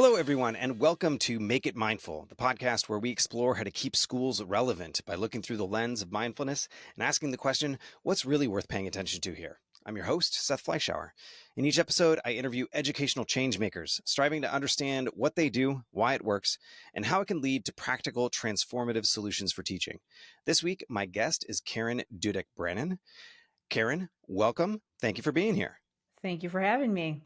Hello, everyone, and welcome to Make It Mindful, the podcast where we explore how to keep schools relevant by looking through the lens of mindfulness and asking the question, what's really worth paying attention to here? I'm your host, Seth Fleischauer. In each episode, I interview educational changemakers, striving to understand what they do, why it works, and how it can lead to practical, transformative solutions for teaching. This week, my guest is Karen Dudek-Brannan. Karen, welcome. Thank you for being here. Thank you for having me.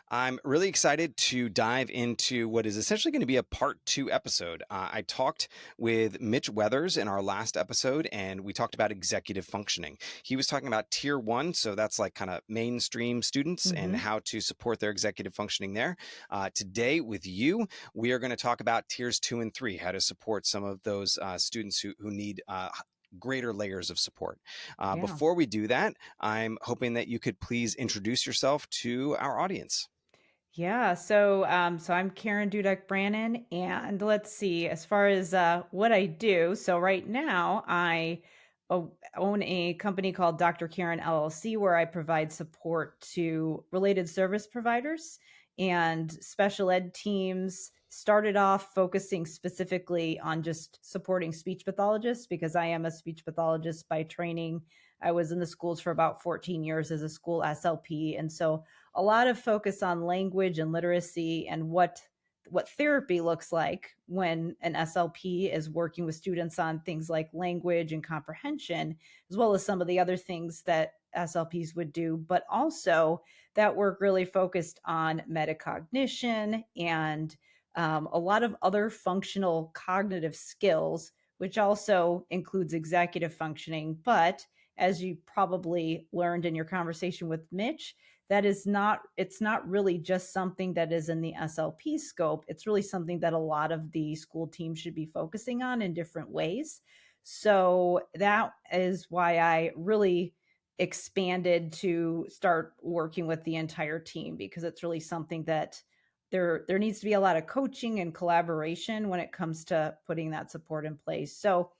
I'm really excited to dive into what is essentially going to be a part 2 episode. I talked with Mitch Weathers in our last episode, and we talked about executive functioning. He was talking about tier 1, so that's like kind of mainstream students and how to support their executive functioning there. Today with you, we are going to talk about tiers 2 and 3, how to support some of those students who need greater layers of support. Before we do that, I'm hoping that you could please introduce yourself to our audience. So I'm Karen Dudek-Brannan, and let's see, as far as what I do. So right now I own a company called Dr. Karen LLC, where I provide support to related service providers and special ed teams. Started off focusing specifically on just supporting speech pathologists because I am a speech pathologist by training. I was in the schools for about 14 years as a school SLP. And so a lot of focus on language and literacy and what therapy looks like when an SLP is working with students on things like language and comprehension, as well as some of the other things that SLPs would do, but also that work really focused on metacognition and a lot of other functional cognitive skills, which also includes executive functioning. But as you probably learned in your conversation with Mitch, it's not really just something that is in the SLP scope. It's really something that a lot of the school teams should be focusing on in different ways. So that is why I really expanded to start working with the entire team, because it's really something that there needs to be a lot of coaching and collaboration when it comes to putting that support in place. So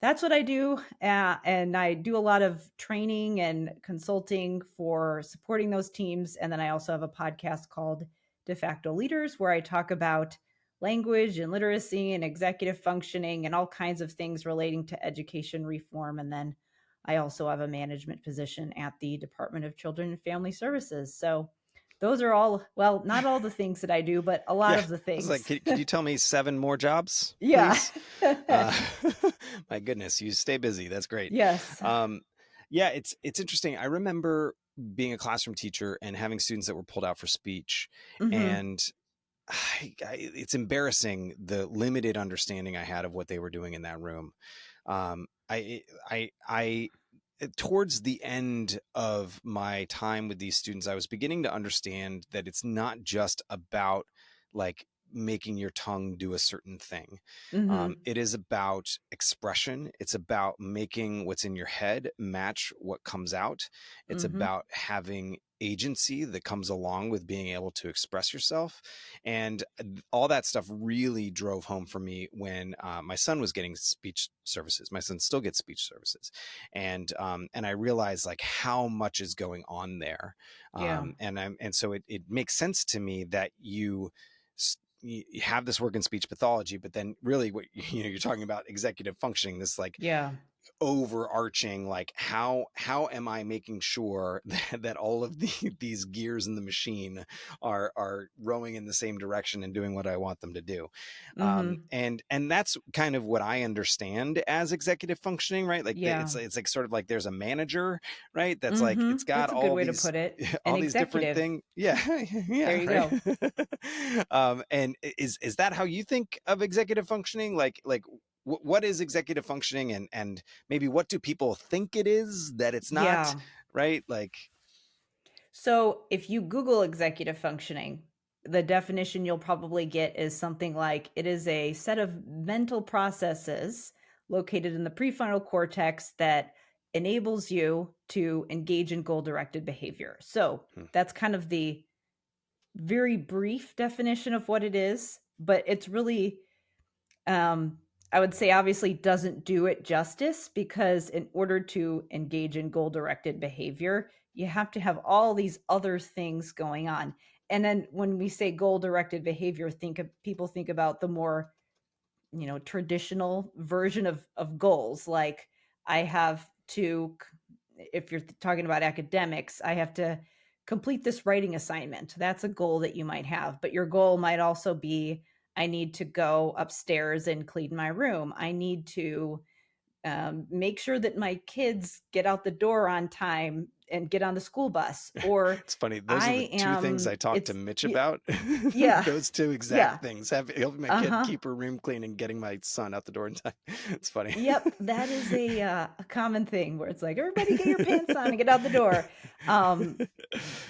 that's what I do. And I do a lot of training and consulting for supporting those teams. And then I also have a podcast called De facto Leaders, where I talk about language and literacy and executive functioning and all kinds of things relating to education reform. And then I also have a management position at the Department of Children and Family Services. So those are all, well, not all the things that I do, but a lot of the I things. was like, could you tell me 7 more jobs, Yeah. please? My goodness, you stay busy. That's great. Yes. It's interesting. I remember being a classroom teacher and having students that were pulled out for speech, and it's embarrassing the limited understanding I had of what they were doing in that room. I towards the end of my time with these students, I was beginning to understand that it's not just about like making your tongue do a certain thing. It is about expression. It's about making what's in your head match what comes out. It's about having agency that comes along with being able to express yourself. And all that stuff really drove home for me when my son was getting speech services. My son still gets speech services. And I realized like how much is going on there. And so it makes sense to me that you have this work in speech pathology, but then really what you're talking about executive functioning, this like overarching, like how am I making sure that all of these gears in the machine are rowing in the same direction and doing what I want them to do. And that's kind of what I understand as executive functioning, right? Like it's like sort of like there's a manager, right? That's like it's got that's a good way to put it. all these different things. Yeah. There you go. And is that how you think of executive functioning? Like what is executive functioning, and maybe what do people think it is that it's not, right? Like, so if you Google executive functioning, the definition you'll probably get is something like it is a set of mental processes located in the prefrontal cortex that enables you to engage in goal-directed behavior. So that's kind of the very brief definition of what it is, but it's really I would say obviously doesn't do it justice, because in order to engage in goal-directed behavior, you have to have all these other things going on. And then when we say goal directed behavior, people think about the more, traditional version of goals. Like I have to, if you're talking about academics, I have to complete this writing assignment. That's a goal that you might have, but your goal might also be, I need to go upstairs and clean my room. I need to make sure that my kids get out the door on time and get on the school bus. Or It's funny. Those are the I two things I am, talked to it's, Mitch yeah, about. yeah, Those two exact yeah, things. Helping my kid uh-huh. keep her room clean and getting my son out the door in time. It's funny. Yep, that is a common thing where it's like, everybody get your pants on and get out the door. Um,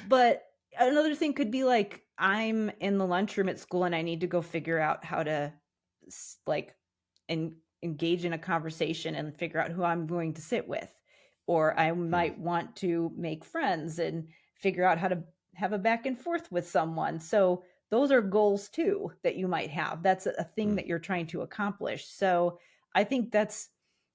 but another thing could be like, I'm in the lunchroom at school and I need to go figure out how to like engage in a conversation and figure out who I'm going to sit with. Or I Hmm. might want to make friends and figure out how to have a back and forth with someone. So those are goals too that you might have. That's a thing Hmm. that you're trying to accomplish. So I think that's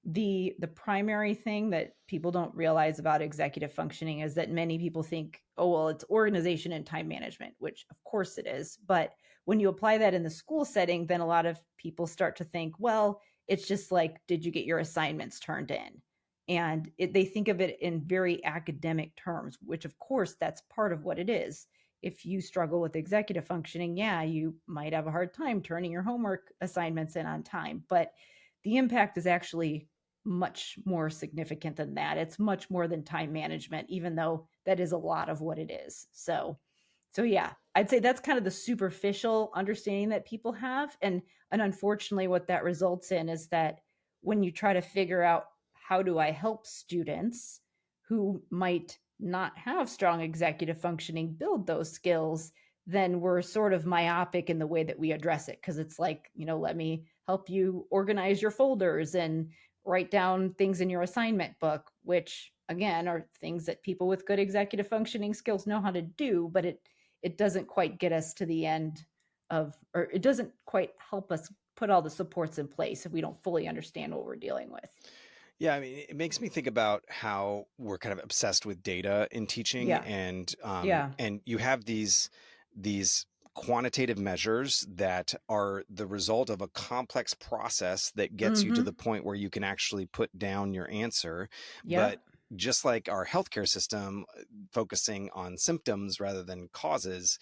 the primary thing that people don't realize about executive functioning is that many people think, oh, well, it's organization and time management, which of course it is. But when you apply that in the school setting, then a lot of people start to think, well, it's just like, did you get your assignments turned in? And they think of it in very academic terms, which of course that's part of what it is. If you struggle with executive functioning, yeah, you might have a hard time turning your homework assignments in on time, but the impact is actually much more significant than that. It's much more than time management, even though that is a lot of what it is. So yeah, I'd say that's kind of the superficial understanding that people have. And unfortunately, what that results in is that when you try to figure out how do I help students who might not have strong executive functioning build those skills, then we're sort of myopic in the way that we address it. Cause it's like, let me help you organize your folders and write down things in your assignment book, which again are things that people with good executive functioning skills know how to do, but it doesn't quite get us to the end of, or it doesn't quite help us put all the supports in place if we don't fully understand what we're dealing with. Yeah, I mean, it makes me think about how we're kind of obsessed with data in teaching, Yeah. Yeah. and you have these quantitative measures that are the result of a complex process that gets you to the Mm-hmm. point where you can actually put down your answer. But Yep. just like our healthcare system, focusing on symptoms rather than causes,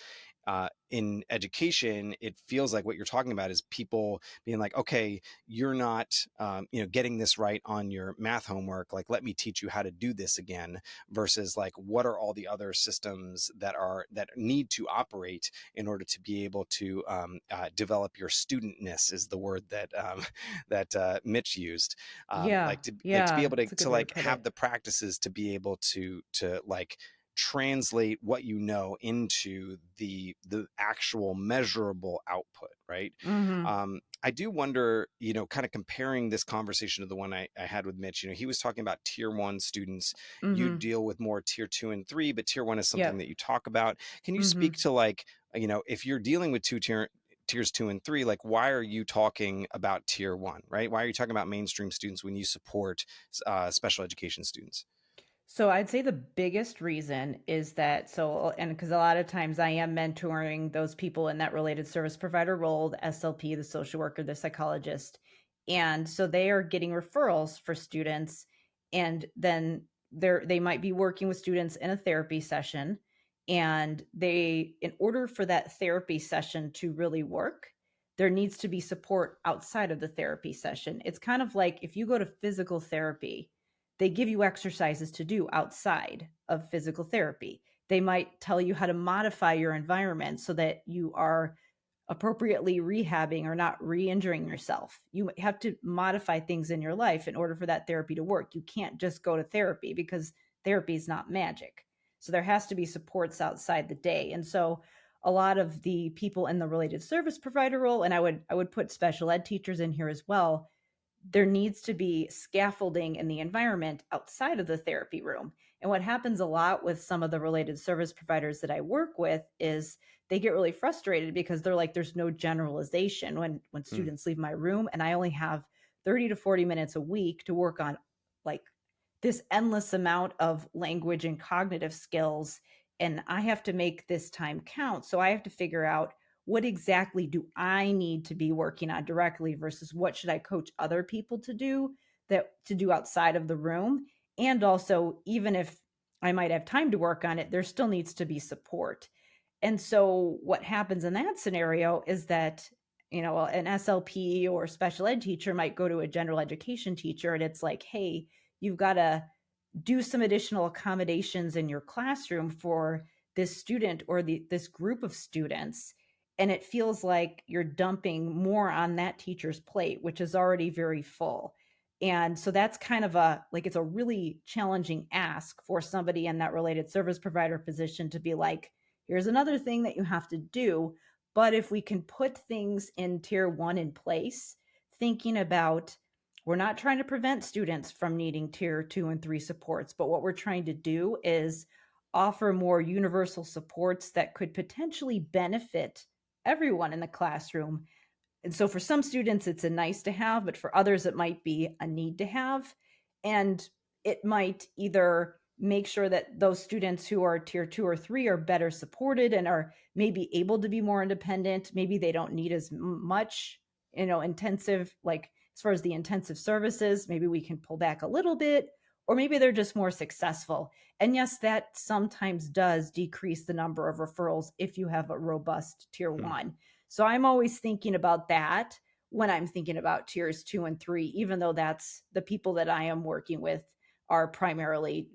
in education, it feels like what you're talking about is people being like, okay, you're not, getting this right on your math homework. Like, let me teach you how to do this again. Versus, like, what are all the other systems that need to operate in order to be able to develop your studentness, is the word that that Mitch used. Yeah. Like to be Yeah. able It's a good to way to like put have it. the practices to be able to like translate what you know into the actual measurable output, right? Mm-hmm. I do wonder, kind of comparing this conversation to the one I had with Mitch. He was talking about tier one students. You Mm-hmm. deal with more tier two and three, but tier one is something Yep. that you talk about. Can you Mm-hmm. speak to, like, if you're dealing with tiers two and three, like, why are you talking about tier one, right? Why are you talking about mainstream students when you support special education students? So I'd say the biggest reason is that, and because a lot of times I am mentoring those people in that related service provider role, the SLP, the social worker, the psychologist. And so they are getting referrals for students, and then they might be working with students in a therapy session. And in order for that therapy session to really work, there needs to be support outside of the therapy session. It's kind of like if you go to physical therapy, they give you exercises to do outside of physical therapy. They might tell you how to modify your environment so that you are appropriately rehabbing or not re-injuring yourself. You have to modify things in your life in order for that therapy to work. You can't just go to therapy because therapy is not magic. So there has to be supports outside the day. And so a lot of the people in the related service provider role, and I would put special ed teachers in here as well, there needs to be scaffolding in the environment outside of the therapy room. And what happens a lot with some of the related service providers that I work with is they get really frustrated because they're like, there's no generalization when Hmm. students leave my room and I only have 30 to 40 minutes a week to work on like this endless amount of language and cognitive skills. and I have to make this time count. So I have to figure out, what exactly do I need to be working on directly versus what should I coach other people to do outside of the room. And also, even if I might have time to work on it, there still needs to be support. And so what happens in that scenario is that, an SLP or special ed teacher might go to a general education teacher, and it's like, hey, you've got to do some additional accommodations in your classroom for this student or this group of students. And it feels like you're dumping more on that teacher's plate, which is already very full. And so that's kind of it's a really challenging ask for somebody in that related service provider position to be like, here's another thing that you have to do. But if we can put things in tier 1 in place, thinking about, we're not trying to prevent students from needing tier 2 and 3 supports, but what we're trying to do is offer more universal supports that could potentially benefit everyone in the classroom. And so for some students, it's a nice to have, but for others, it might be a need to have. And it might either make sure that those students who are tier 2 or 3 are better supported and are maybe able to be more independent. Maybe they don't need as much, intensive, like as far as the intensive services, maybe we can pull back a little bit, or maybe they're just more successful. And yes, that sometimes does decrease the number of referrals if you have a robust tier 1. So I'm always thinking about that when I'm thinking about tiers 2 and 3, even though that's the people that I am working with are primarily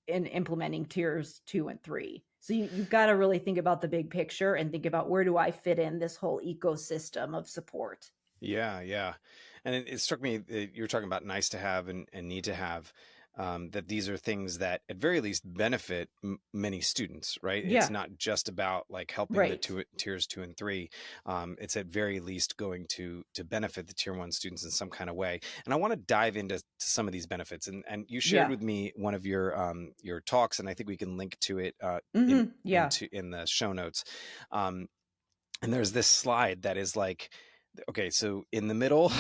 in implementing tiers 2 and 3. So you've got to really think about the big picture and think about, where do I fit in this whole ecosystem of support? Yeah, yeah. And it struck me that you were talking about nice to have and need to have, that these are things that at very least benefit many students, right? It's Yeah, not just about like helping the right. tiers 2 and 3. It's at very least going to benefit the tier 1 students in some kind of way. And I want to dive into some of these benefits. And you shared Yeah. with me one of your talks, and I think we can link to it Yeah. in the show notes. Um, and there's this slide that is like, okay, so in the middle,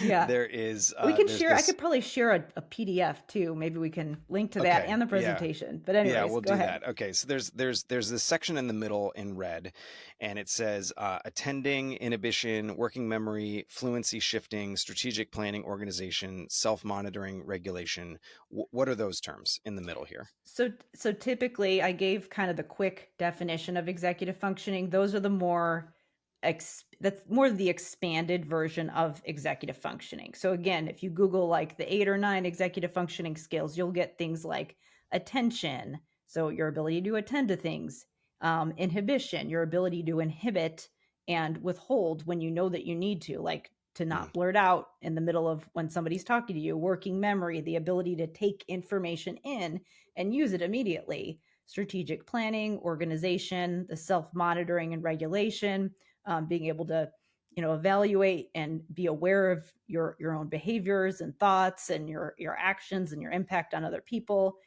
Yeah. there is We can there's share. I this. could probably share a PDF too. Maybe we can link to that Okay, and the yeah, presentation. But yeah, anyways, we'll go do ahead. that. Okay, so there's this section in the middle in red, and it says attending, inhibition, working memory, fluency shifting, strategic planning, organization, self-monitoring, regulation. What are those terms in the middle here? So typically, I gave kind of the quick definition of executive functioning. Those are the more that's more the expanded version of executive functioning. So again, if you Google like the 8 or 9 executive functioning skills, you'll get things like attention, so your ability to attend to things, inhibition, your ability to inhibit and withhold when you know that you need to, like to Mm, not blurt out in the middle of when somebody's talking to you, working memory, the ability to take information in and use it immediately, strategic planning, organization, the self-monitoring and regulation, being able to evaluate and be aware of your own behaviors and thoughts and your actions and your impact on other people,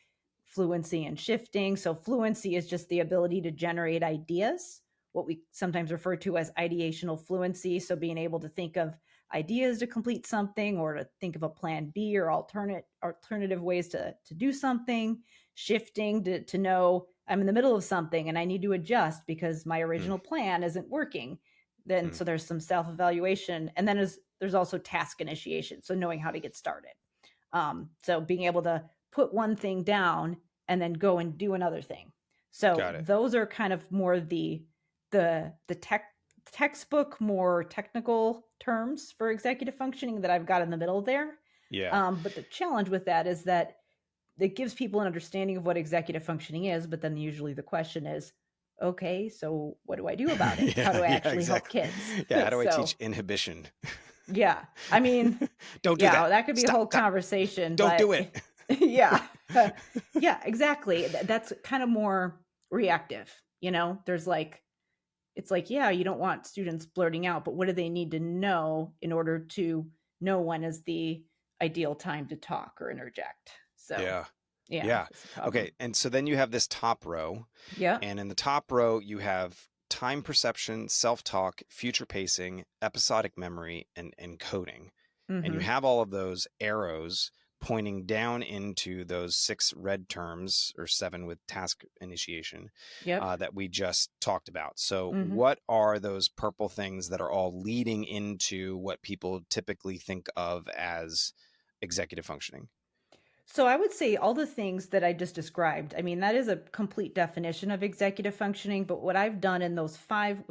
fluency and shifting. So fluency is just the ability to generate ideas, what we sometimes refer to as ideational fluency. So being able to think of ideas to complete something, or to think of a plan B or alternative ways to do something. Shifting to know I'm in the middle of something and I need to adjust because my mm, original plan isn't working. Then mm. so there's some self-evaluation, and then there's also task initiation, so knowing how to get started. So being able to put one thing down and then go and do another thing. So Got it. those are kind of more the textbook, more technical terms for executive functioning that I've got in the middle there. Yeah. But the challenge with that is that it gives people an understanding of what executive functioning is, but then usually the question is, okay, so what do I do about it? How Yeah, do I yeah, actually help exactly. kids? Yeah, how do I teach So inhibition? yeah, I mean, Don't do yeah, that. that could be a Stop, whole stop. conversation, Don't but do it. yeah, yeah, exactly. That's kind of more reactive. There's like, it's like, yeah, you don't want students blurting out, but what do they need to know in order to know when is the ideal time to talk or interject? So, Yeah. yeah, Yeah. that's the problem. Okay. And so then you have this top row, Yeah. and in the top row, you have time perception, self talk, future pacing, episodic memory, and encoding. And you Mm-hmm. have all of those arrows pointing down into those 6 red terms, or 7 with task initiation, Yep. that we just talked about. So Mhm. what are those purple things that are all leading into what people typically think of as executive functioning? So I would say all the things that I just described. I mean, that is a complete definition of executive functioning, but what I've done in those five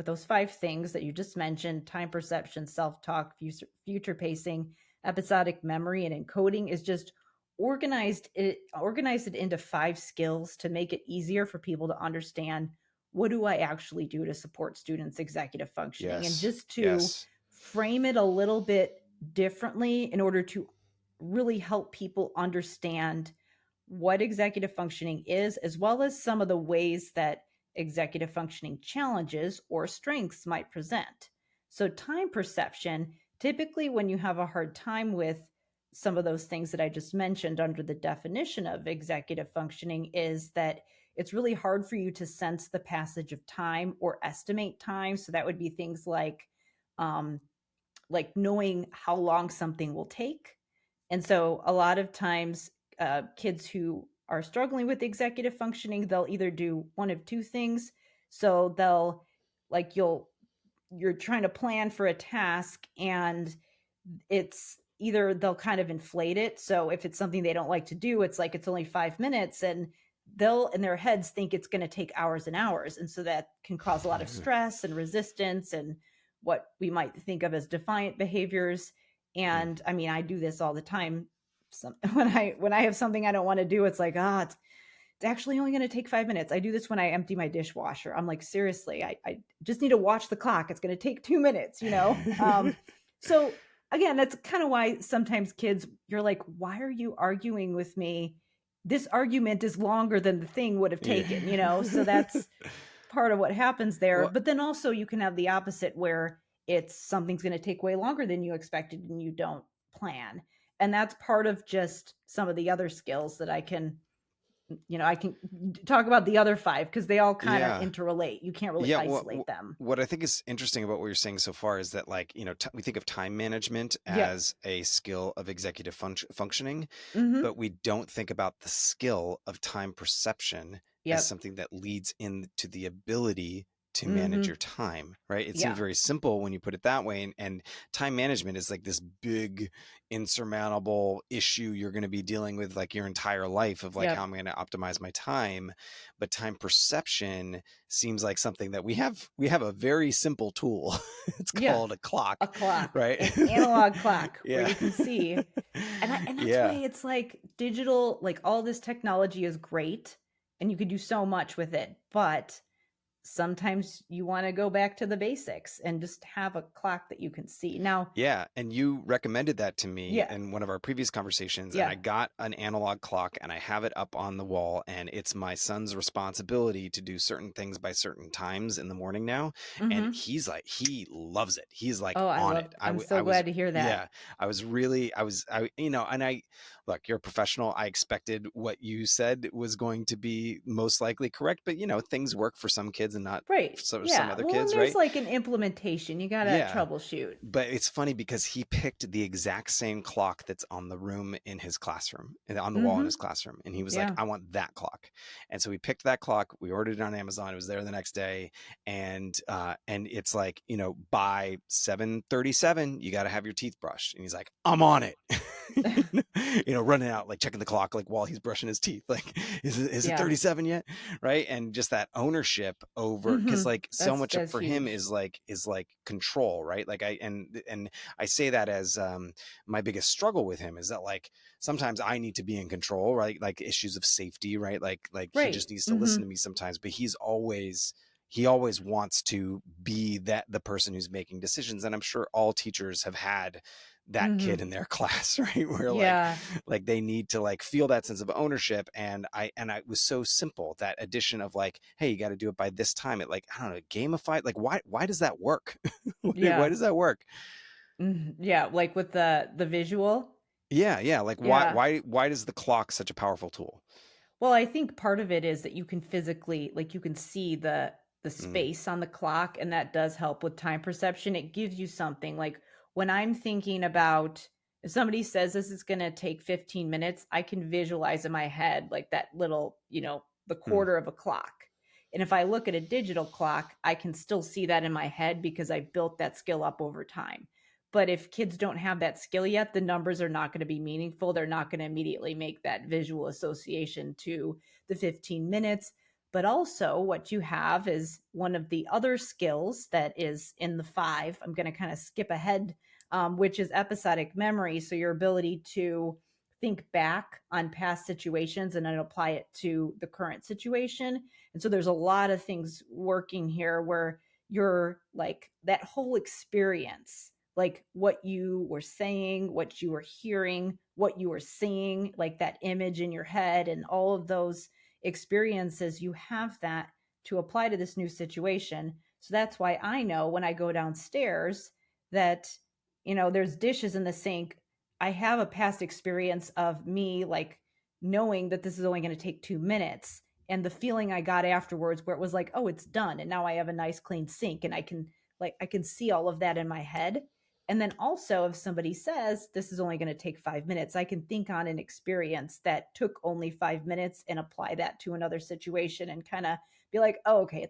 things that you just mentioned, time perception, self-talk, future pacing, episodic memory, and encoding, is just organized it into five skills to make it easier for people to understand what do I actually do to support students' executive functioning, and Yes. just to Yes. frame it a little bit differently in order to really help people understand what executive functioning is, as well as some of the ways that executive functioning challenges or strengths might present. So, time perception, typically, when you have a hard time with some of those things that I just mentioned under the definition of executive functioning, is that it's really hard for you to sense the passage of time or estimate time. So, that would be things um, like knowing how long something will take. And so a lot of times, kids who are struggling with executive functioning, they'll either do one of two things. So they'll, like, you're trying to plan for a task, and it's either they'll kind of inflate it. So if it's something they don't like to do, it's like it's only 5 minutes, and they'll in their heads think it's going to take hours and hours. And so that can cause a lot of stress and resistance and what we might think of as defiant behaviors. And I mean, I do this all the time. When I have something I don't want to do, it's like, it's actually only going to take 5 minutes. I do this when I empty my dishwasher. I'm like, seriously, I just need to watch the clock. It's going to take 2 minutes, you know? So again, that's kind of why sometimes kids, you're like, why are you arguing with me? This argument is longer than the thing would have Yeah. taken, you know? So that's part of what happens there. Well, But then also you can have the opposite where it's something's going to take way longer than you expected and you don't plan. And that's part of just some of the other skills that I can talk about the other five because they all kind of yeah. interrelate. You can't really Yeah, isolate them. what I think is interesting about what you're saying so far is that, like, we think of time management Yep. as a skill of executive functioning, Hmm. but we don't think about the skill of time perception as Yep. something that leads into the ability to manage your Hmm. time, right? It seems Yeah. very simple when you put it that way. And time management is like this big, insurmountable issue you're going to be dealing with like your entire life, of like, how Yep. am I going to optimize my time? But time perception seems like something that we have a very simple tool. It's Yeah. called a clock, A clock, right? an analog clock where Yeah. you can see. And that's why Yeah. it's like digital, like all this technology is great and you could do so much with it. But sometimes you want to go back to the basics and just have a clock that you can see. Now, Yeah, and you recommended that to me yeah. in one of our previous conversations, and Yeah. I got an analog clock and I have it up on the wall, and it's my son's responsibility to do certain things by certain times in the morning now, and Hmm. he loves it. He's like Oh, on it. I'm I so was glad to hear that. yeah, and I look, you're a professional. I expected what you said was going to be most likely correct, but things work for some kids and not Right. for some Yeah. other Well, and kids, there's right? like an implementation. You got to Yeah. troubleshoot. But it's funny because he picked the exact same clock that's on the room in his classroom, on the wall in his Hmm. classroom. And he was like, Yeah. I want that clock. And so we picked that clock. We ordered it on Amazon. It was there the next day. And it's like, by 7:37, you got to have your teeth brushed. And he's like, I'm on it. Running out, like checking the clock, like while he's brushing his teeth, like, is it Yeah. 37 yet? Right. And just that ownership over, because Hmm. like so much That's for him huge. is like control, right? Like and I say that as my biggest struggle with him is that, like, sometimes I need to be in control, right? Like issues of safety, right? Like he Right. just needs to Hmm. listen to me sometimes, but he always wants to be the person who's making decisions. And I'm sure all teachers have had that kid Hmm. in their class, right? Where Yeah. like they need to like feel that sense of ownership. And it was so simple, that addition of like, hey, you got to do it by this time. It, like, I don't know, gamified, like, why does that work? Why Yeah. does that work? Yeah. Like with the visual. Yeah, like, why Yeah. why why is the clock such a powerful tool? Well, I think part of it is that you can physically, like, you can see the Mm, space on the clock, and that does help with time perception. It gives you something like when I'm thinking about If somebody says this is going to take 15 minutes, I can visualize in my head like that little, the Hmm. quarter of a clock. And if I look at a digital clock, I can still see that in my head because I built that skill up over time. But if kids don't have that skill yet, the numbers are not going to be meaningful. They're not going to immediately make that visual association to the 15 minutes. But also, what you have is one of the other skills that is in the five. I'm going to kind of skip ahead, which is episodic memory. So, your ability to think back on past situations and then apply it to the current situation. And so, there's a lot of things working here where you're like that whole experience, like what you were saying, what you were hearing, what you were seeing, like that image in your head, and all of those experiences, you have that to apply to this new situation. So that's why I know when I go downstairs that, there's dishes in the sink. I have a past experience of me like knowing that this is only going to take 2 minutes, and the feeling I got afterwards where it was like, oh, it's done. And now I have a nice clean sink, and I can see all of that in my head. And then also, if somebody says this is only going to take 5 minutes, I can think on an experience that took only 5 minutes and apply that to another situation and kind of be like, oh, okay,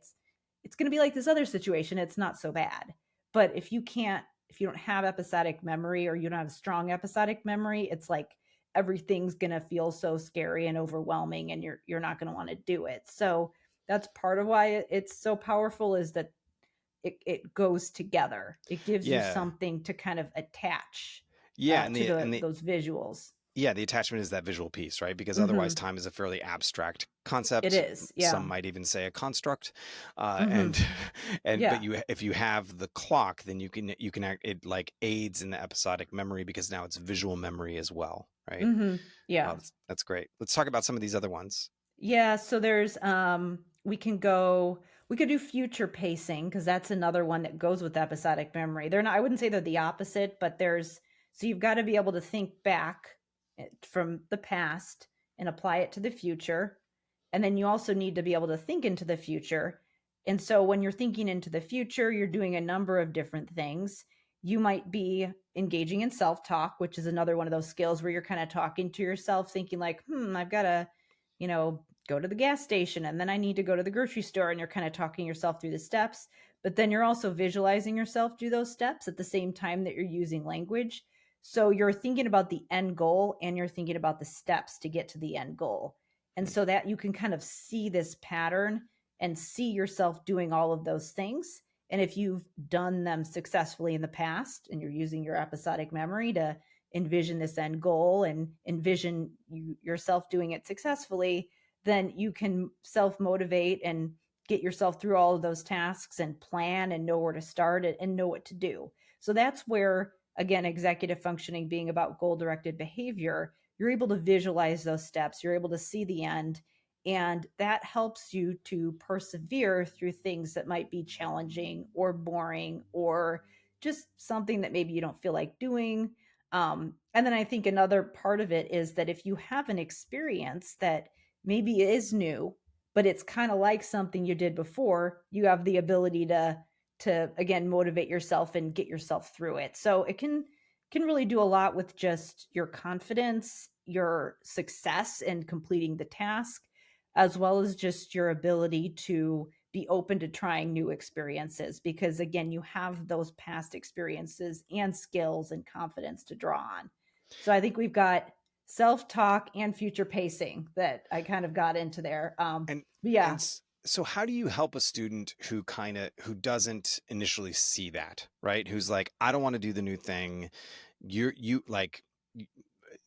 it's going to be like this other situation. It's not so bad. But if you don't have episodic memory, or you don't have strong episodic memory, it's like everything's going to feel so scary and overwhelming, and you're not going to want to do it. So that's part of why it's so powerful, is that it goes together. It gives you Yeah. something to kind of attach Yeah, to those visuals. the attachment is that visual piece, right? Because otherwise, Hmm. time is a fairly abstract It concept. is, Some yeah. might even say a construct. Hmm. And but Yeah. if you have the clock, then it like aids in the episodic memory because now it's visual memory as well, right? Hmm. Oh, Yeah. that's great. Let's talk about some of these other ones. Yeah, so there's we could do future pacing because that's another one that goes with episodic memory. They're not I wouldn't say they're the opposite, but so you've got to be able to think back from the past and apply it to the future. And then you also need to be able to think into the future. And so when you're thinking into the future, you're doing a number of different things. You might be engaging in self-talk, which is another one of those skills where you're kind of talking to yourself, thinking like, I've got to, go to the gas station, and then I need to go to the grocery store, and you're kind of talking yourself through the steps. But then you're also visualizing yourself do those steps at the same time that you're using language. So you're thinking about the end goal, and you're thinking about the steps to get to the end goal. And so that you can kind of see this pattern and see yourself doing all of those things. And if you've done them successfully in the past and you're using your episodic memory to envision this end goal and envision yourself doing it successfully, then you can self motivate and get yourself through all of those tasks and plan and know where to start and know what to do. So that's where, again, executive functioning being about goal directed behavior, you're able to visualize those steps, you're able to see the end, and that helps you to persevere through things that might be challenging or boring or just something that maybe you don't feel like doing. And then I think another part of it is that if you have an experience that maybe is new, but it's kind of like something you did before, you have the ability to again motivate yourself and get yourself through it. So it can really do a lot with just your confidence, your success in completing the task, as well as just your ability to be open to trying new experiences, because again, you have those past experiences and skills and confidence to draw on. So I think we've got self-talk and future pacing that I kind of got into there. And But yeah. and so how do you help a student who doesn't initially see that, right? Who's like, I don't want to do the new thing. You like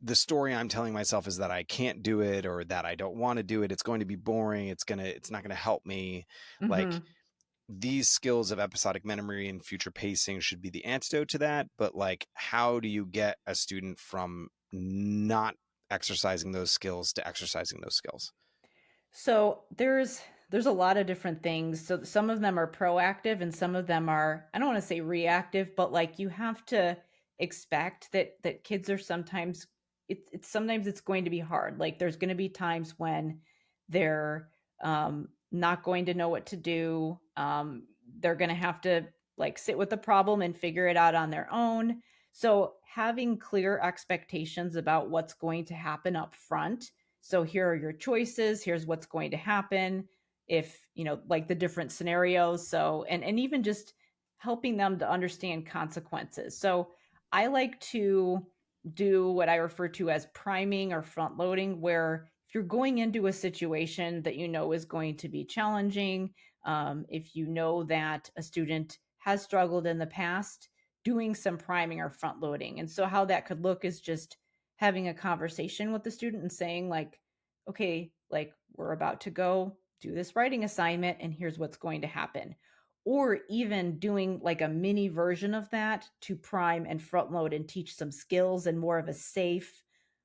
the story I'm telling myself is that I can't do it or that I don't want to do it. It's going to be boring. It's not going to help me. Like Hmm. these skills of episodic memory and future pacing should be the antidote to that. But like, how do you get a student from not exercising those skills to exercising those skills? So there's a lot of different things. So some of them are proactive and some of them are, I don't want to say reactive, but like you have to expect that kids are sometimes it's sometimes it's going to be hard. Like there's going to be times when they're not going to know what to do. They're going to have to like sit with the problem and figure it out on their own. So having clear expectations about what's going to happen up front. So here are your choices, here's what's going to happen if, like the different scenarios. So and even just helping them to understand consequences. So I like to do what I refer to as priming or front loading, where if you're going into a situation that you know is going to be challenging, if you know that a student has struggled in the past, doing some priming or front loading. And so, how that could look is just having a conversation with the student and saying, like, okay, like we're about to go do this writing assignment, and here's what's going to happen. Or even doing like a mini version of that to prime and front load and teach some skills and more of a safe,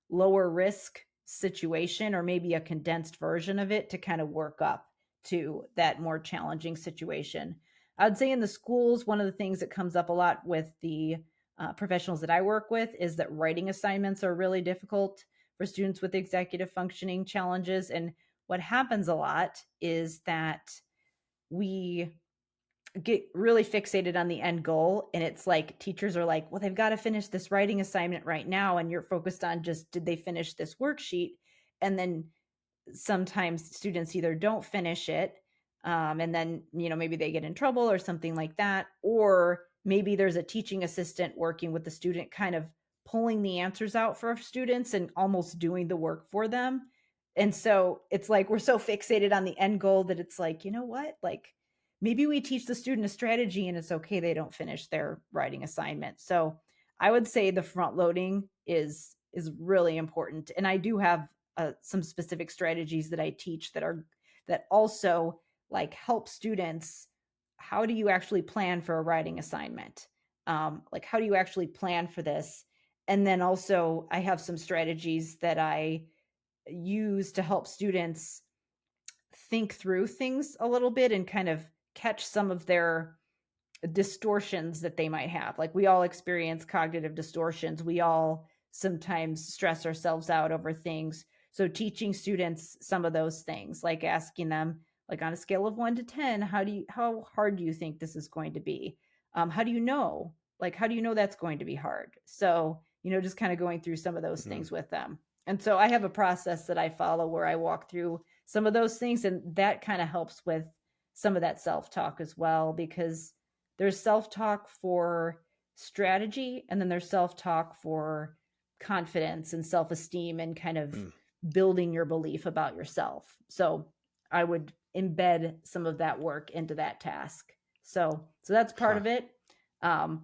lower risk situation, or maybe a condensed version of it to kind of work up to that more challenging situation. I'd say in the schools, one of the things that comes up a lot with the professionals that I work with is that writing assignments are really difficult for students with executive functioning challenges. And what happens a lot is that we get really fixated on the end goal, and it's like teachers are like, well, they've got to finish this writing assignment right now, and you're focused on just, did they finish this worksheet? And then sometimes students either don't finish it, and then maybe they get in trouble or something like that, or maybe there's a teaching assistant working with the student kind of pulling the answers out for students and almost doing the work for them. And so it's like we're so fixated on the end goal that it's like, you know what, like maybe we teach the student a strategy and it's okay they don't finish their writing assignment. So I would say the front loading is really important. And I do have some specific strategies that I teach that also like help students. How do you actually plan for a writing assignment? Like, how do you actually plan for this? And then also, I have some strategies that I use to help students think through things a little bit and kind of catch some of their distortions that they might have. Like we all experience cognitive distortions. We all sometimes stress ourselves out over things. So teaching students some of those things, like asking them, like on a scale of 1 to 10, how hard do you think this is going to be? How do you know? Like, how do you know that's going to be hard? So, just kind of going through some of those Mm-hmm. things with them. And so I have a process that I follow where I walk through some of those things, and that kind of helps with some of that self-talk as well, because there's self-talk for strategy, and then there's self-talk for confidence and self-esteem and kind of Mm. building your belief about yourself. So I would embed some of that work into that task. So that's part Huh. of it.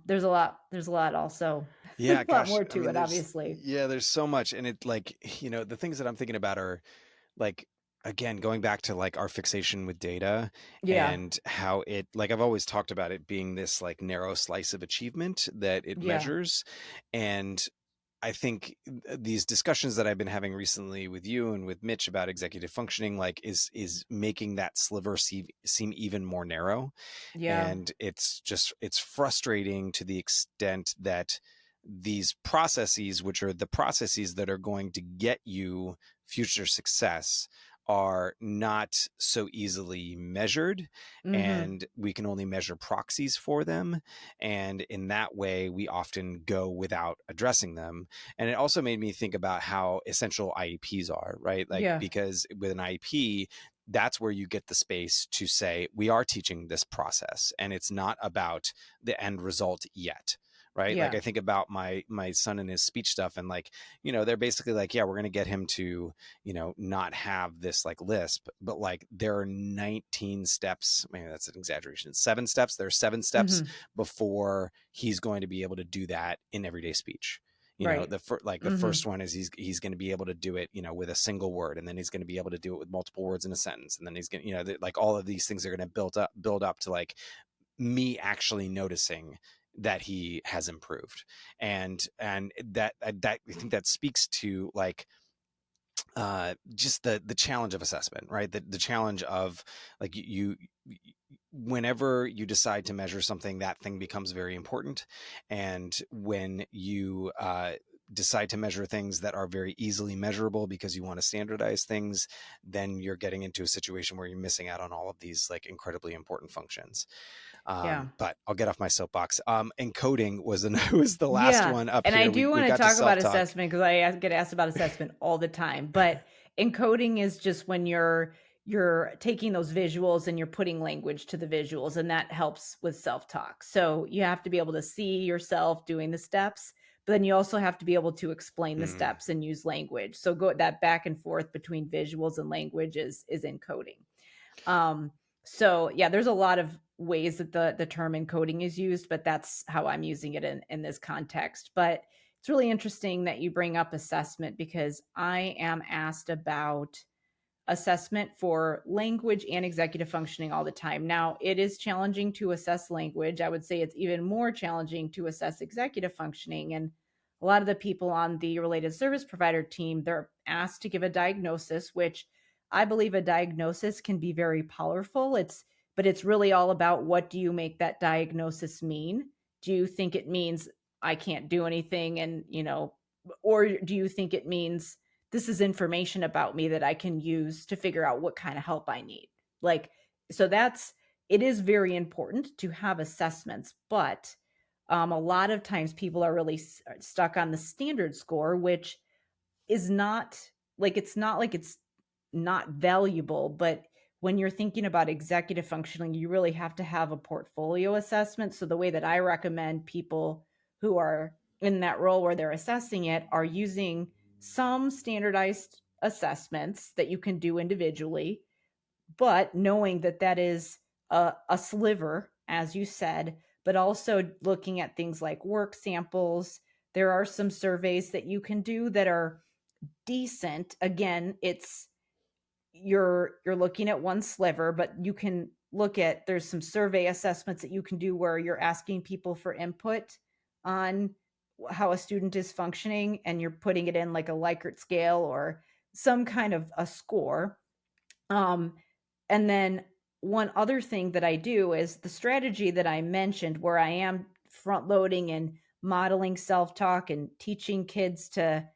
There's a lot also. There's Yeah, a lot gosh. more I to mean, it, obviously. there's so much. And it like, the things that I'm thinking about are like, again, going back to like our fixation with data Yeah. and how it, like, I've always talked about it being this like narrow slice of achievement that it Yeah. measures. And I think these discussions that I've been having recently with you and with Mitch about executive functioning, like, is making that sliver seem even more narrow. Yeah. And it's frustrating to the extent that these processes, which are the processes that are going to get you future success, are not so easily measured, Mhm. and we can only measure proxies for them. And in that way, we often go without addressing them. And it also made me think about how essential IEPs are, right? Like, Yeah. because with an IEP, that's where you get the space to say, we are teaching this process and it's not about the end result yet. Right. Like, Yeah. I think about my son and his speech stuff, and like, they're basically like, yeah, we're going to get him to, not have this like lisp, but like there are 19 steps. Maybe that's an exaggeration. 7 steps. There are 7 steps Mhm. before he's going to be able to do that in everyday speech. Right. The Mhm. first one is he's going to be able to do it, with a single word, and then he's going to be able to do it with multiple words in a sentence, and then he's going to, like, all of these things are going to build up to like me actually noticing that he has improved. And that I think that speaks to like just the challenge of assessment, right? The challenge of like whenever you decide to measure something, that thing becomes very important. And when you decide to measure things that are very easily measurable because you want to standardize things, then you're getting into a situation where you're missing out on all of these like incredibly important functions. Yeah. But I'll get off my soapbox. Encoding was the last Yeah, one up and I here. do We wanna got to talk about self-talk. assessment because get asked about assessment all the time, but encoding is just when you're taking those visuals and you're putting language to the visuals, and that helps with self-talk. So, you have to be able to see yourself doing the steps, but then you also have to be able to explain the Mm, steps and use language. So, go that back and forth between visuals and language is encoding. Um, so yeah, there's a lot of ways that the term encoding is used, but that's how I'm using it in this context. But it's really interesting that you bring up assessment because I am asked about assessment for language and executive functioning all the time. Now, it is challenging to assess language. I would say it's even more challenging to assess executive functioning. And a lot of the people on the related service provider team, they're asked to give a diagnosis, which I believe a diagnosis can be very powerful. But it's really all about what do you make that diagnosis mean? Do you think it means I can't do anything and, or do you think it means this is information about me that I can use to figure out what kind of help I need. Like, so it is very important to have assessments, but a lot of times people are really stuck on the standard score, which is not it's not like it's not valuable, but when you're thinking about executive functioning, you really have to have a portfolio assessment. So the way that I recommend people who are in that role where they're assessing it are using some standardized assessments that you can do individually, but knowing that that is a sliver, as you said, but also looking at things like work samples. There are some surveys that you can do that are decent. Again, it's you're looking at one sliver, but you can look at there's some survey assessments that you can do where you're asking people for input on how a student is functioning and you're putting it in like a Likert scale or some kind of a score. um, and then one other thing that I do is the strategy that I mentioned where I am front loading and modeling self-talk and teaching kids to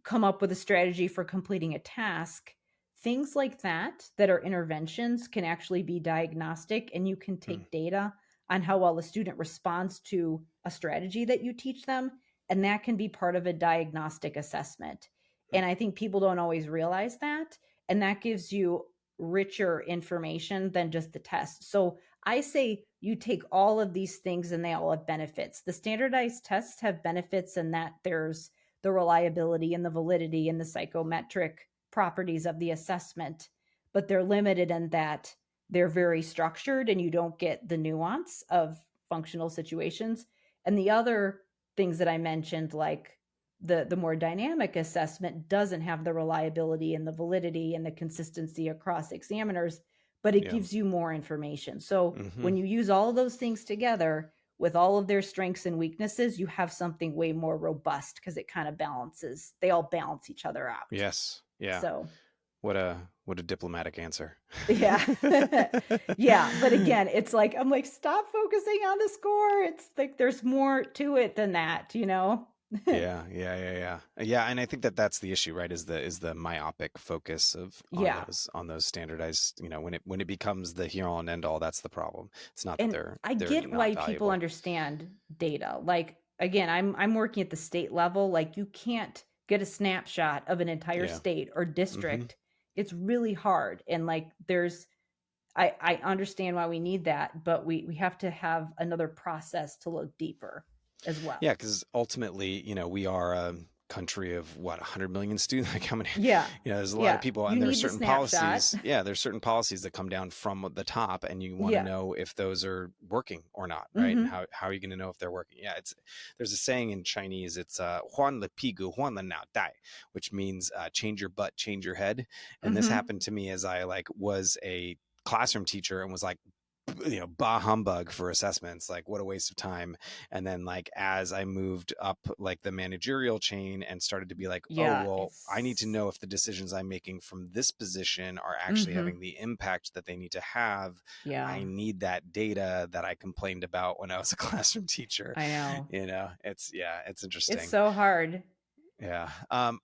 come up with a strategy for completing a task. Things like that are interventions can actually be diagnostic, and you can mm, take data on how well the student responds to a strategy that you teach them, and that can be part of a diagnostic assessment. mm. And I think people don't always realize that, and that gives you richer information than just the test. So I say you take all of these things and they all have benefits. The standardized tests have benefits in that there's the reliability and the validity and the psychometric properties of the assessment, but they're limited in that they're very structured and you don't get the nuance of functional situations. And the other things that I mentioned, like the more dynamic assessment, doesn't have the reliability and the validity and the consistency across examiners, but it Yeah. gives you more information. So Hmm. when you use all of those things together, with all of their strengths and weaknesses, you have something way more robust because it kind of balances, they all balance each other out. Yes. Yeah. So, What a diplomatic answer. yeah. Yeah. But again, it's like, I'm like, stop focusing on the score. It's like there's more to it than that? Yeah, yeah, yeah, yeah, yeah. And I think that that's the issue, right? Is the myopic focus of Yeah. on those standardized. When it becomes the here all and end all, that's the problem. It's not that And they're I they're get not why people valuable. understand data. Like again, I'm working at the state level. Like you can't get a snapshot of an entire Yeah. state or Hmm. district. It's really hard. And like there's I understand why we need that, but we have to have another process to look deeper as well. Yeah, because ultimately, we are a country of what 100 million students. Like how many? Yeah. There's a lot of Yeah. people, You and there are need the certain snapshot. policies. Yeah, there's certain policies that come down from the top, and you want to Yeah. know if those are working or not, right? And Mhm. how are you going to know if they're working? Yeah, there's a saying in Chinese. It's "huan le pigu, huan le nao dai," which means change your butt, change your head. And this Mhm. happened to me as I was a classroom teacher and was like bah humbug for assessments, like what a waste of time. And then as I moved up the managerial chain and started to be like, oh Yeah, well, I need to it's know if the decisions I'm making from this position are actually mhm. having the impact that they need to have. Yeah. I need that data that I complained about when I was a classroom teacher. I know. It's, yeah, it's It's interesting. so hard. Yeah.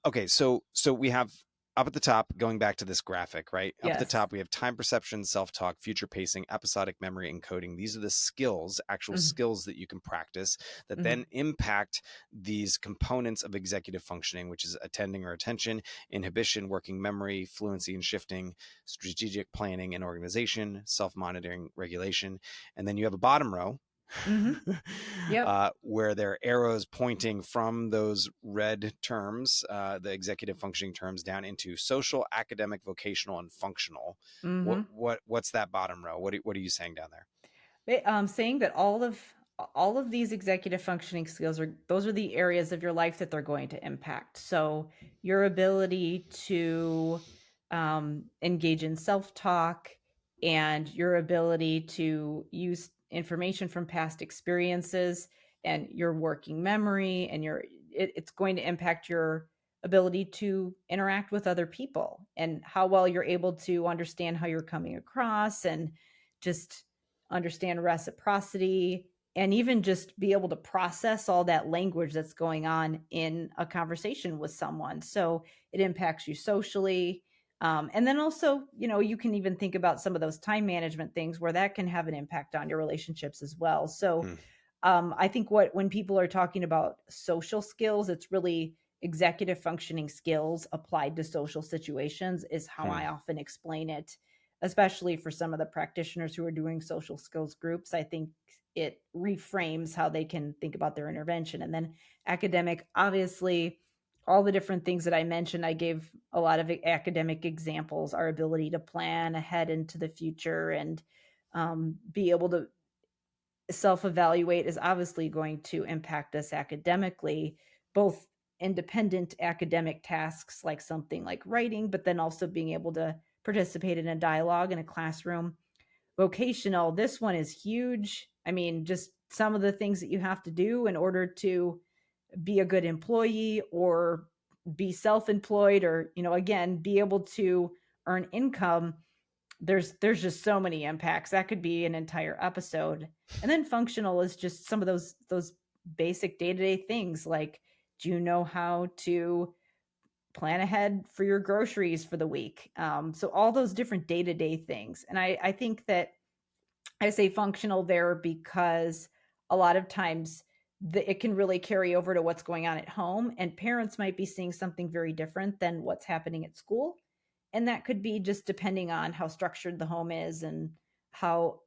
Okay, so we have up at the top, going back to this graphic, right? Up at the Yes. top, we have time perception, self-talk, future pacing, episodic memory, and coding. These are the skills, actual Mhm. skills that you can practice that then Mhm. impact these components of executive functioning, which is attending or attention, inhibition, working memory, fluency and shifting, strategic planning and organization, self-monitoring, regulation. And then you have a bottom row Mhm. Yep. where there are arrows pointing from those red terms, the executive functioning terms, down into social, academic, vocational, and functional. Mhm. What's that bottom row? What are you saying down there? Saying that all of these executive functioning skills are those are the areas of your life that they're going to impact. So your ability to engage in self-talk and your ability to use information from past experiences and your working memory and it's going to impact your ability to interact with other people and how well you're able to understand how you're coming across and just understand reciprocity, and even just be able to process all that language that's going on in a conversation with someone. So it impacts you socially. And then also, you can even think about some of those time management things where that can have an impact on your relationships as well. So Hmm. I think when people are talking about social skills, it's really executive functioning skills applied to social situations, is how Hmm. I often explain it, especially for some of the practitioners who are doing social skills groups. I think it reframes how they can think about their intervention. And then academic, obviously, all the different things that I mentioned, I gave a lot of academic examples, our ability to plan ahead into the future and be able to self evaluate is obviously going to impact us academically, both independent academic tasks like something like writing, but then also being able to participate in a dialogue in a classroom. Vocational, this one is huge. I mean, just some of the things that you have to do in order to be a good employee or be self employed or, again, be able to earn income. There's just so many impacts that could be an entire episode. And then functional is just some of those basic day-to-day things like, do you know how to plan ahead for your groceries for the week? So all those different day-to-day things. And I think that I say functional there because a lot of times it can really carry over to what's going on at home, and parents might be seeing something very different than what's happening at school. And that could be just depending on how structured the home is and how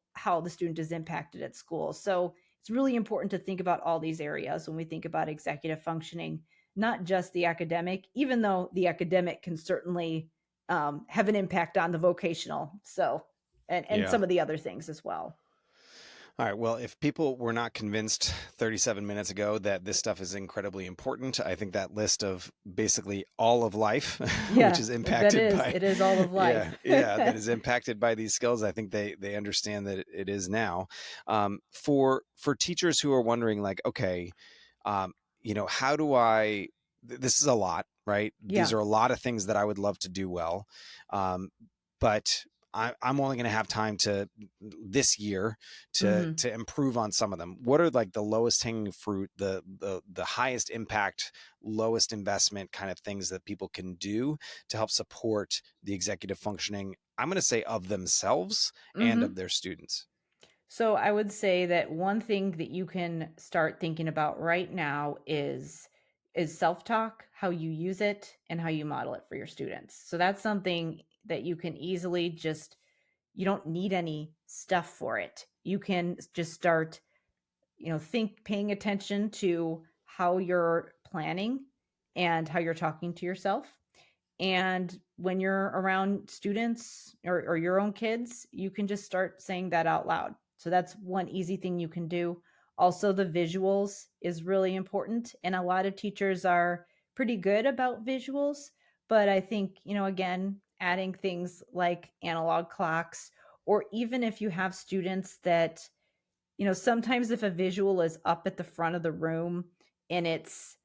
the student is impacted at school. So it's really important to think about all these areas when we think about executive functioning, not just the academic, even though the academic can certainly have an impact on the vocational. So and Yeah. some of the other things as well. All right. Well, if people were not convinced 37 minutes ago that this stuff is incredibly important, I think that list of basically all of life, which Yeah, is that impacted is. by, It is all of life. that is impacted by these skills. I think they understand that it is now. For teachers who are wondering, like, okay, um, how do I? This is a lot, right? These Yeah. are a lot of things that I would love to do well, um, but I'm only going to have time to this year Mhm. to improve on some of them. What are like the lowest hanging fruit, the highest impact, lowest investment kind of things that people can do to help support the executive functioning? I'm going to say of themselves and of Mhm. their students. So I would say that one thing that you can start thinking about right now is self-talk, how you use it and how you model it for your students. So that's something that you can easily just you don't need any stuff for it. You can just start, paying attention to how you're planning and how you're talking to yourself. And when you're around students or your own kids, you can just start saying that out loud. So that's one easy thing you can do. Also, the visuals is really important. And a lot of teachers are pretty good about visuals. But I think, again, adding things like analog clocks, or even if you have students that, sometimes if a visual is up at the front of the room and it's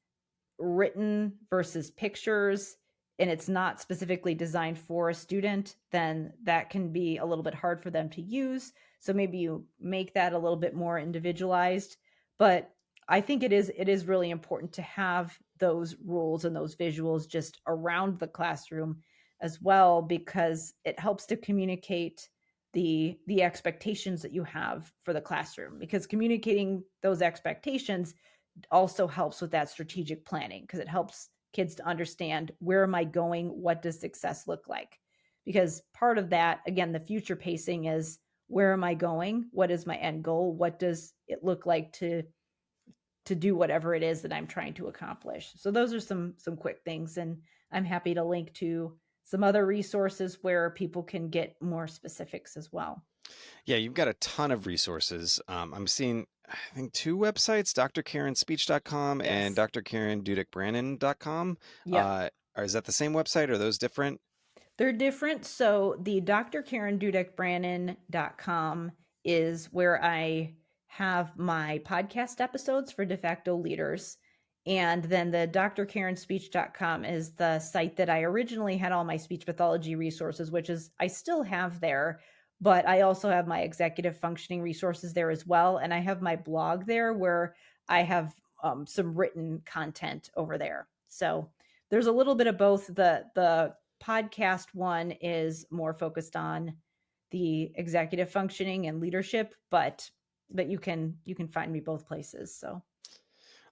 written versus pictures and it's not specifically designed for a student, then that can be a little bit hard for them to use. So maybe you make that a little bit more individualized. But I think it is really important to have those rules and those visuals just around the classroom as well, because it helps to communicate the expectations that you have for the classroom, because communicating those expectations also helps with that strategic planning, because it helps kids to understand, where am I going? What does success look like? Because part of that, again, the future pacing is, where am I going? What is my end goal? What does it look like to do whatever it is that I'm trying to accomplish? So those are some quick things, and I'm happy to link to some other resources where people can get more specifics as well. Yeah, you've got a ton of resources. I'm seeing, I think, two websites, drkarenspeech.com and Yes. drkarendudek-brannan.com. Yep. Or is that the same website? Are those different? They're different. So the drkarendudek-brannan.com is where I have my podcast episodes for de facto leaders. And then the drkarenspeech.com is the site that I originally had all my speech pathology resources, which is, I still have there, but I also have my executive functioning resources there as well. And I have my blog there where I have some written content over there. So there's a little bit of both. The podcast one is more focused on the executive functioning and leadership, but you can find me both places. So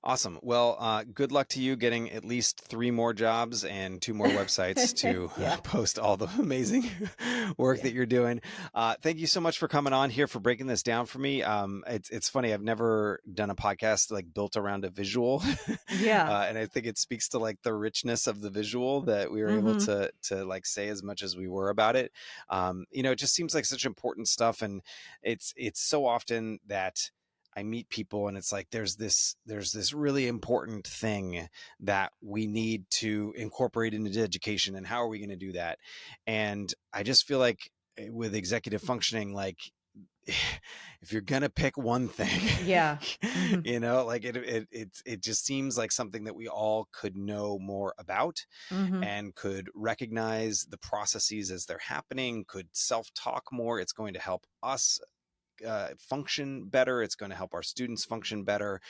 Awesome. Well, good luck to you getting at least 3 more jobs and 2 more websites to yeah. post all the amazing work that you're doing. Thank you so much for coming on here, for breaking this down for me. It's funny. I've never done a podcast like built around a visual. Yeah. And I think it speaks to like the richness of the visual that we were able to like say as much as we were about it. It just seems like such important stuff. And it's so often that I meet people and it's like, there's this really important thing that we need to incorporate into education. And how are we going to do that? And I just feel like with executive functioning, like, if you're going to pick one thing, Yeah. like it just seems like something that we all could know more about and could recognize the processes as they're happening, could self-talk more. It's going to help us function better. It's going to help our students function better.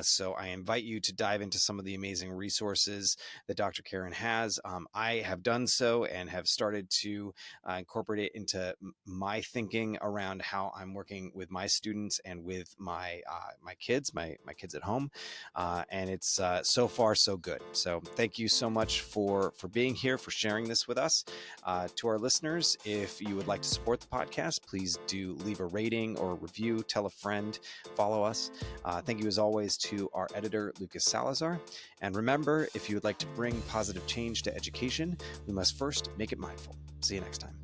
So I invite you to dive into some of the amazing resources that Dr. Karen has. I have done so and have started to incorporate it into my thinking around how I'm working with my students and with my kids, my kids at home. And it's so far so good. So thank you so much for being here, for sharing this with us. To our listeners, if you would like to support the podcast, please do leave a rating or a review, tell a friend, follow us. Thank you as always to our editor, Lucas Salazar. And remember, if you would like to bring positive change to education, we must first make it mindful. See you next time.